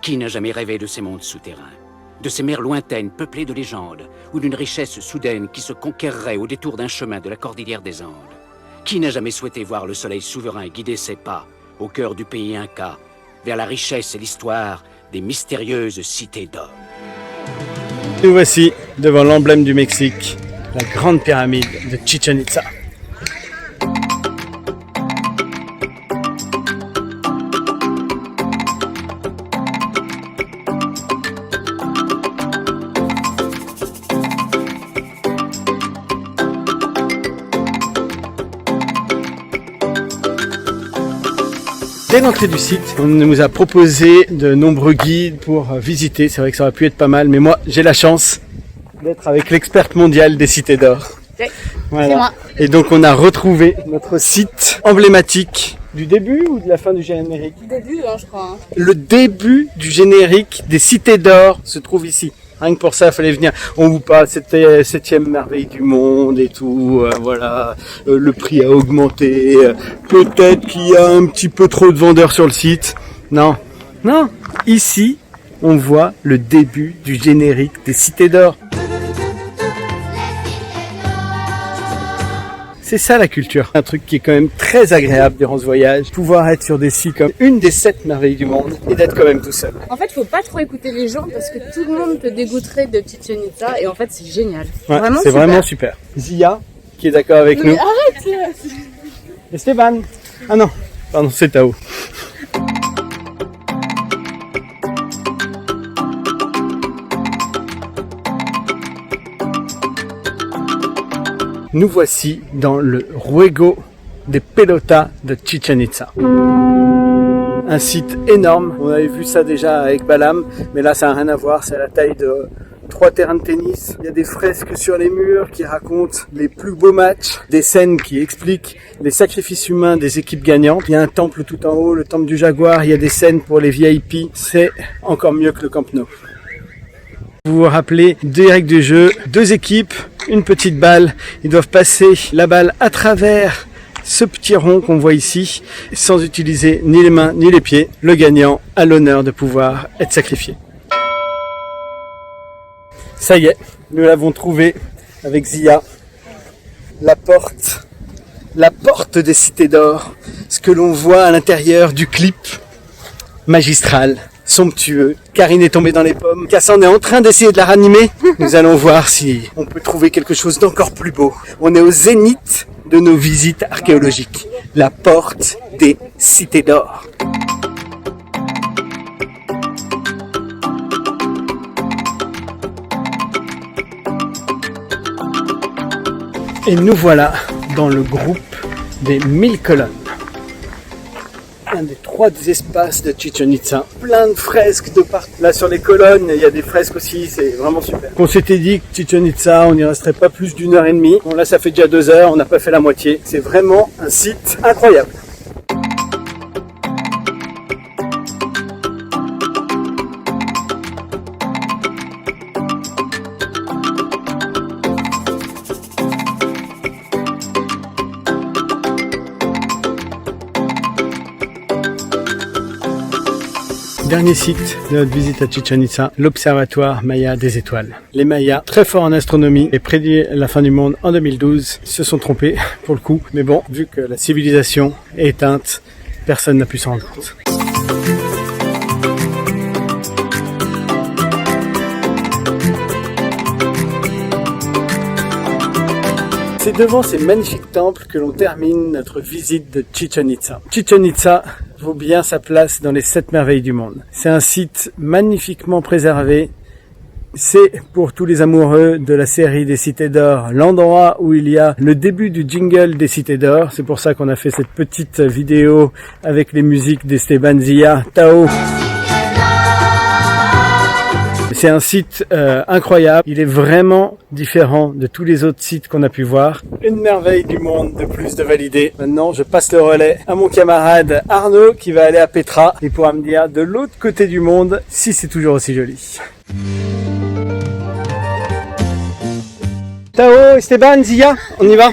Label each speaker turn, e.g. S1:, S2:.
S1: Qui n'a jamais rêvé de ces mondes souterrains, de ces mers lointaines peuplées de légendes, ou d'une richesse soudaine qui se conquerrait au détour d'un chemin de la cordillère des Andes? Qui n'a jamais souhaité voir le soleil souverain guider ses pas, au cœur du pays Inca, vers la richesse et l'histoire des mystérieuses cités d'or?
S2: Nous voici devant l'emblème du Mexique, la grande pyramide de Chichén Itzá. Dès l'entrée du site, on nous a proposé de nombreux guides pour visiter. C'est vrai que ça aurait pu être pas mal, mais moi, j'ai la chance d'être avec l'experte mondiale des cités d'or.
S3: Okay.
S2: Voilà.
S3: C'est moi.
S2: Et donc, on a retrouvé notre site emblématique du début ou de la fin du générique?
S3: Début, je crois.
S2: Le début du générique des cités d'or se trouve ici. Rien que pour ça, il fallait venir. On vous parle, c'était 7e merveille du monde et tout. Voilà, le prix a augmenté. Peut-être qu'il y a un petit peu trop de vendeurs sur le site. Non, non. Ici, on voit le début du générique des cités d'or. C'est ça la culture. Un truc qui est quand même très agréable durant ce voyage. Pouvoir être sur des sites comme une des 7 merveilles du monde et d'être quand même tout seul.
S3: En fait, faut pas trop écouter les gens parce que tout le monde te dégoûterait de Chichén Itzá et en fait, c'est génial.
S2: Ouais,
S3: vraiment
S2: c'est
S3: super.
S2: vraiment super. Zia, qui est d'accord avec nous.
S3: Mais arrête.
S2: Esteban. Ah non, pardon, c'est Tao. Nous voici dans le Ruego de Pelota de Chichén Itzá. Un site énorme, on avait vu ça déjà avec Balam, mais là ça n'a rien à voir, c'est à la taille de 3 terrains de tennis. Il y a des fresques sur les murs qui racontent les plus beaux matchs, des scènes qui expliquent les sacrifices humains des équipes gagnantes. Il y a un temple tout en haut, le temple du Jaguar, il y a des scènes pour les VIP, c'est encore mieux que le Camp Nou. Vous vous rappelez des règles du jeu, 2 équipes, une petite balle, ils doivent passer la balle à travers ce petit rond qu'on voit ici, sans utiliser ni les mains ni les pieds. Le gagnant a l'honneur de pouvoir être sacrifié. Ça y est, nous l'avons trouvé avec Zia, la porte des cités d'or, ce que l'on voit à l'intérieur du clip magistral, somptueux. Karine est tombée dans les pommes. Cassan est en train d'essayer de la ranimer. Nous allons voir si on peut trouver quelque chose d'encore plus beau. On est au zénith de nos visites archéologiques. La porte des cités d'or. Et nous voilà dans le groupe des 1000 colonnes. Un des 3 espaces de Chichén Itzá. Plein de fresques de partout. Là sur les colonnes, il y a des fresques aussi, c'est vraiment super. On s'était dit que Chichén Itzá, on n'y resterait pas plus d'1h30. Bon là ça fait déjà 2 heures, on n'a pas fait la moitié. C'est vraiment un site incroyable. Dernier site de notre visite à Chichén Itzá, l'Observatoire Maya des étoiles. Les Mayas, très forts en astronomie et prédit la fin du monde en 2012, se sont trompés pour le coup. Mais bon, vu que la civilisation est éteinte, personne n'a pu s'en rendre compte. C'est devant ces magnifiques temples que l'on termine notre visite de Chichén Itzá. Chichén Itzá vaut bien sa place dans les 7 merveilles du monde. C'est un site magnifiquement préservé. C'est pour tous les amoureux de la série des cités d'or, l'endroit où il y a le début du jingle des cités d'or. C'est pour ça qu'on a fait cette petite vidéo avec les musiques d'Esteban Zia, Tao. C'est un site incroyable, il est vraiment différent de tous les autres sites qu'on a pu voir. Une merveille du monde de plus de valider. Maintenant, je passe le relais à mon camarade Arnaud qui va aller à Petra et pourra me dire de l'autre côté du monde si c'est toujours aussi joli. Tao, Esteban, Zia, on y va ?